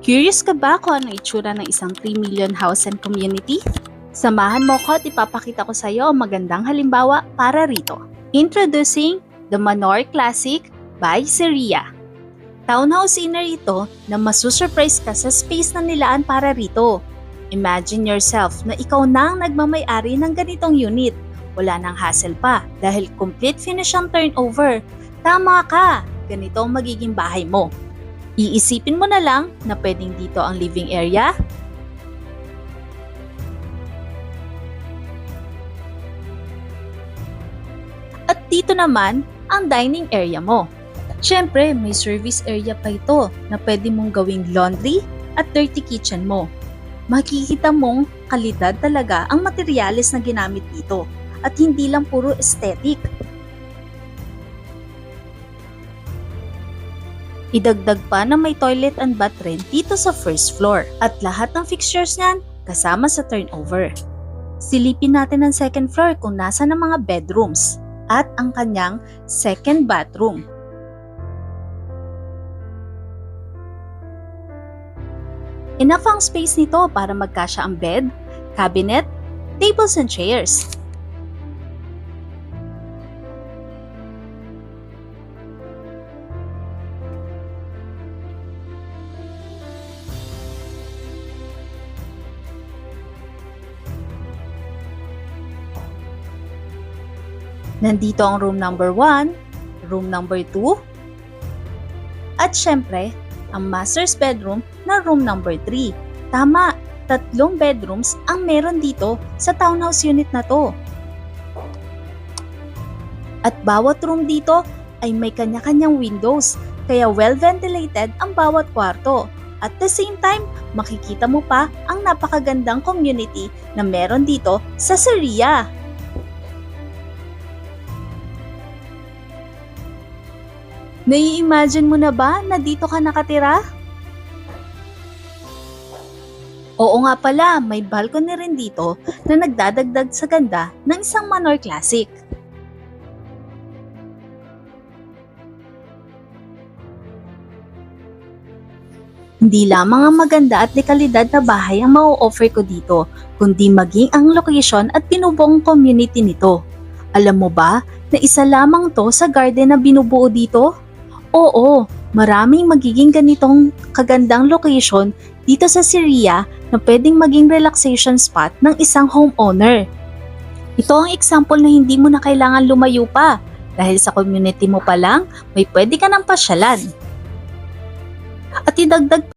Curious ka ba kung ano itsura ng isang 3 million house and community? Samahan mo ko at ipapakita ko sa iyo ang magandang halimbawa para rito. Introducing the Manor Classic by Seria. Townhouse inner ito na masusurprise ka sa space na nilaan para rito. Imagine yourself na ikaw na ang nagmamay-ari ng ganitong unit. Wala nang hassle pa dahil complete finish ang turnover. Tama ka! Ganito ang magiging bahay mo. Iisipin mo na lang na pwedeng dito ang living area, at dito naman ang dining area mo. Siyempre, may service area pa ito na pwede mong gawing laundry at dirty kitchen mo. Makikita mong kalidad talaga ang materyales na ginamit dito at hindi lang puro aesthetic. Idagdag pa na may toilet and bath rin dito sa first floor at lahat ng fixtures niyan kasama sa turnover. Silipin natin ang second floor kung nasa ng mga bedrooms at ang kanyang second bathroom. Enough ang space nito para magkasya ang bed, cabinet, tables and chairs. Nandito ang room number 1, room number 2, at syempre, ang master's bedroom na room number 3. Tama, 3 bedrooms ang meron dito sa townhouse unit na to. At bawat room dito ay may kanya-kanyang windows, kaya well-ventilated ang bawat kwarto. At the same time, makikita mo pa ang napakagandang community na meron dito sa Seria. Nai-imagine mo na ba na dito ka nakatira? Oo nga pala, may balcony rin dito na nagdadagdag sa ganda ng isang Manor Classic. Hindi lamang ang maganda at dekalidad na bahay ang ma-offer ko dito, kundi maging ang location at binubuong community nito. Alam mo ba na isa lamang to sa garden na binubuo dito? Oo, maraming magiging ganitong kagandang location dito sa Seria na pwedeng maging relaxation spot ng isang homeowner. Ito ang example na hindi mo na kailangan lumayo pa dahil sa community mo pa lang may pwede ka ng pasyalan. At idagdag